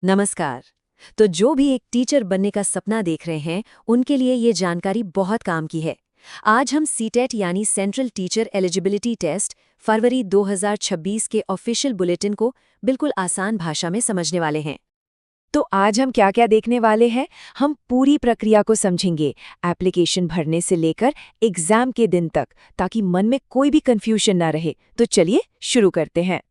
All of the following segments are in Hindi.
नमस्कार। तो जो भी एक टीचर बनने का सपना देख रहे हैं, उनके लिए ये जानकारी बहुत काम की है। आज हम सीटेट यानी सेंट्रल टीचर एलिजिबिलिटी टेस्ट फरवरी 2026 के ऑफिशियल बुलेटिन को बिल्कुल आसान भाषा में समझने वाले हैं। तो आज हम क्या क्या देखने वाले हैं। हम पूरी प्रक्रिया को समझेंगे, एप्लीकेशन भरने से लेकर एग्जाम के दिन तक, ताकि मन में कोई भी कंफ्यूजन ना रहे। तो चलिए शुरू करते हैं।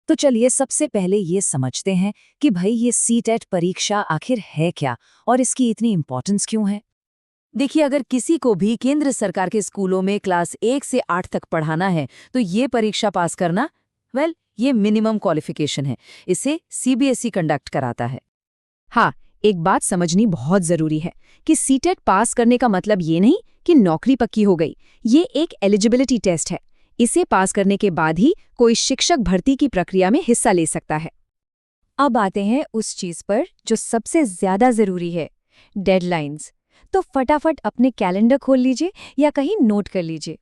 तो चलिए सबसे पहले ये समझते हैं कि भाई ये सीटेट परीक्षा आखिर है क्या और इसकी इतनी इम्पोर्टेंस क्यों है। देखिए, अगर किसी को भी केंद्र सरकार के स्कूलों में क्लास 1 से 8 तक पढ़ाना है तो ये परीक्षा पास करना, ये मिनिमम क्वालिफिकेशन है। इसे सीबीएसई कंडक्ट कराता है। हाँ, एक बात समझनी बहुत जरूरी है कि सीटेट पास करने का मतलब ये नहीं कि नौकरी पक्की हो गई। ये एक एलिजिबिलिटी टेस्ट है। इसे पास करने के बाद ही कोई शिक्षक भर्ती की प्रक्रिया में हिस्सा ले सकता है। अब आते हैं उस चीज पर जो सबसे ज्यादा जरूरी है, डेडलाइंस। तो फटाफट अपने कैलेंडर खोल लीजिए या कहीं नोट कर लीजिए।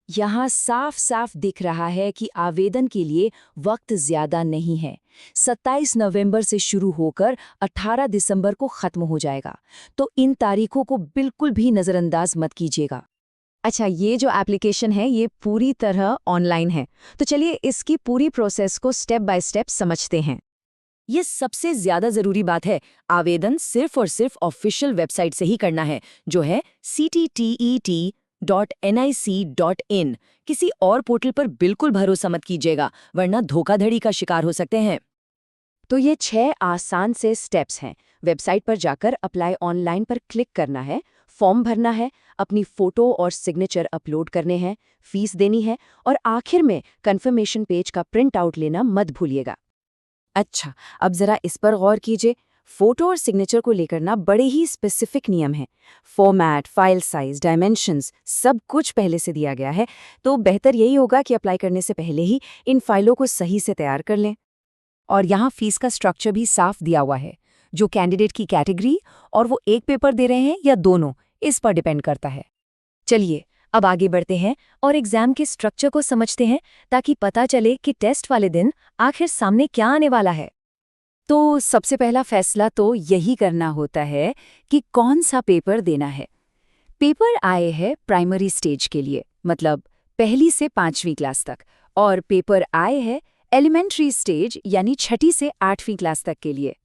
यहाँ साफ साफ दिख रहा है कि आवेदन के लिए वक्त ज्यादा नहीं है। 27 नवंबर से शुरू होकर 18 दिसंबर को खत्म हो जाएगा। तो इन तारीखों को बिल्कुल भी नजरअंदाज मत कीजिएगा। अच्छा, ये जो एप्लीकेशन है ये पूरी तरह ऑनलाइन है। तो चलिए इसकी पूरी प्रोसेस को स्टेप बाय स्टेप समझते हैं। ये सबसे ज्यादा जरूरी बात है, आवेदन सिर्फ और सिर्फ ऑफिशियल वेबसाइट से ही करना है, जो है cttet.nic.in। किसी और पोर्टल पर बिल्कुल भरोसा मत कीजिएगा, वरना धोखाधड़ी का शिकार हो सकते हैं। तो ये 6 आसान से स्टेप्स हैं। वेबसाइट पर जाकर अप्लाई ऑनलाइन पर क्लिक करना है, फॉर्म भरना है, अपनी फोटो और सिग्नेचर अपलोड करने हैं, फीस देनी है और आखिर में कंफर्मेशन पेज का प्रिंट आउट लेना मत भूलिएगा। अच्छा, अब जरा इस पर गौर कीजिए। फोटो और सिग्नेचर को लेकर ना बड़े ही स्पेसिफिक नियम हैं। फॉर्मेट, फाइल साइज, डायमेंशंस सब कुछ पहले से दिया गया है। तो बेहतर यही होगा कि अप्लाई करने से पहले ही इन फाइलों को सही से तैयार कर लें। और यहाँ फीस का स्ट्रक्चर भी साफ दिया हुआ है, जो कैंडिडेट की कैटेगरी और वो एक पेपर दे रहे हैं या दोनों, इस पर डिपेंड करता है। चलिए अब आगे बढ़ते हैं और एग्जाम के स्ट्रक्चर को समझते हैं, ताकि पता चले कि टेस्ट वाले दिन आखिर सामने क्या आने वाला है। तो सबसे पहला फैसला तो यही करना होता है कि कौन सा पेपर देना है। पेपर आए है प्राइमरी स्टेज के लिए, मतलब पहली से 5वीं क्लास तक, और पेपर आए है एलिमेंट्री स्टेज यानी 6ठी से 8वीं क्लास तक के लिए।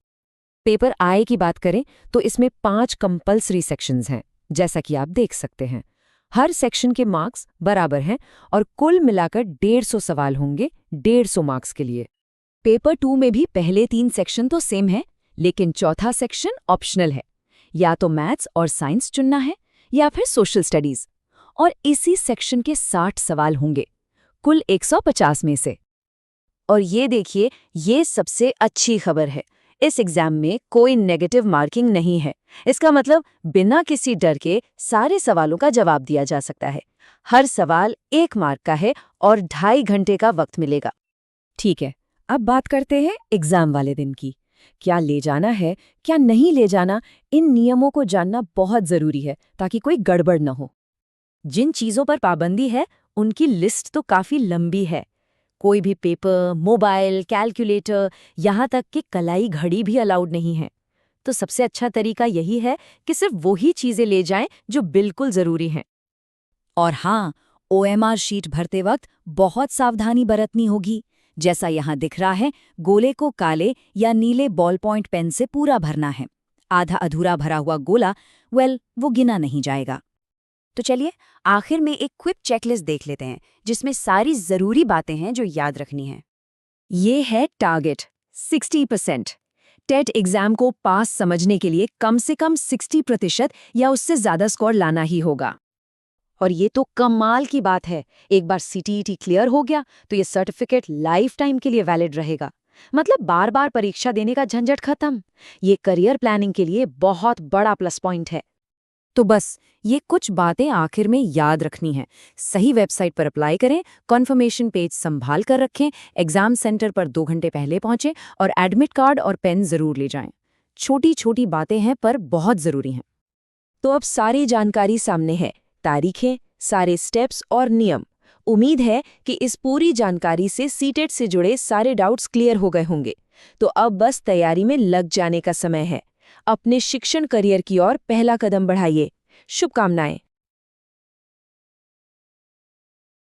पेपर आए की बात करें तो इसमें 5 कंपल्सरी सेक्शंस हैं, जैसा कि आप देख सकते हैं। हर सेक्शन के मार्क्स बराबर हैं और कुल मिलाकर 150 सवाल होंगे 150 मार्क्स के लिए। पेपर 2 में भी पहले 3 सेक्शन तो सेम है, लेकिन चौथा सेक्शन ऑप्शनल है। या तो मैथ्स और साइंस चुनना है या फिर सोशल स्टडीज, और इसी सेक्शन के 60 सवाल होंगे, कुल 150 में से। और ये देखिए, ये सबसे अच्छी खबर है, इस एग्जाम में कोई नेगेटिव मार्किंग नहीं है। इसका मतलब बिना किसी डर के सारे सवालों का जवाब दिया जा सकता है। हर सवाल 1 मार्क का है और 2.5 घंटे का वक्त मिलेगा। ठीक है, अब बात करते हैं एग्जाम वाले दिन की। क्या ले जाना है, क्या नहीं ले जाना, इन नियमों को जानना बहुत जरूरी है, ताकि कोई गड़बड़ न हो। जिन चीजों पर पाबंदी है उनकी लिस्ट तो काफी लंबी है। कोई भी पेपर, मोबाइल, कैलकुलेटर, यहाँ तक कि कलाई घड़ी भी अलाउड नहीं है। तो सबसे अच्छा तरीका यही है कि सिर्फ वही चीजें ले जाएं जो बिल्कुल जरूरी हैं। और हाँ, ओएमआर शीट भरते वक्त बहुत सावधानी बरतनी होगी। जैसा यहाँ दिख रहा है, गोले को काले या नीले बॉल पॉइंट पेन से पूरा भरना है। आधा अधूरा भरा हुआ गोला, वो गिना नहीं जाएगा। तो चलिए आखिर में एक क्विक चेकलिस्ट देख लेते हैं, जिसमें सारी जरूरी बातें हैं जो याद रखनी है। ये है टारगेट 60%। टेट एग्जाम को पास समझने के लिए कम से कम 60% या उससे ज्यादा स्कोर लाना ही होगा। और ये तो कमाल की बात है, एक बार सीटीईटी क्लियर हो गया तो ये सर्टिफिकेट लाइफ टाइम के लिए वैलिड रहेगा। मतलब बार बार परीक्षा देने का झंझट खत्म। ये करियर प्लानिंग के लिए बहुत बड़ा प्लस पॉइंट है। तो बस ये कुछ बातें आखिर में याद रखनी है। सही वेबसाइट पर अप्लाई करें, कॉन्फर्मेशन पेज संभाल कर रखें, एग्जाम सेंटर पर 2 घंटे पहले पहुंचें और एडमिट कार्ड और पेन जरूर ले जाएं। छोटी छोटी बातें हैं पर बहुत जरूरी हैं। तो अब सारी जानकारी सामने है, तारीखें, सारे स्टेप्स और नियम। उम्मीद है कि इस पूरी जानकारी से सीटेट से जुड़े सारे डाउट्स क्लियर हो गए होंगे। तो अब बस तैयारी में लग जाने का समय है। अपने शिक्षण करियर की ओर पहला कदम बढ़ाइए। शुभकामनाएं।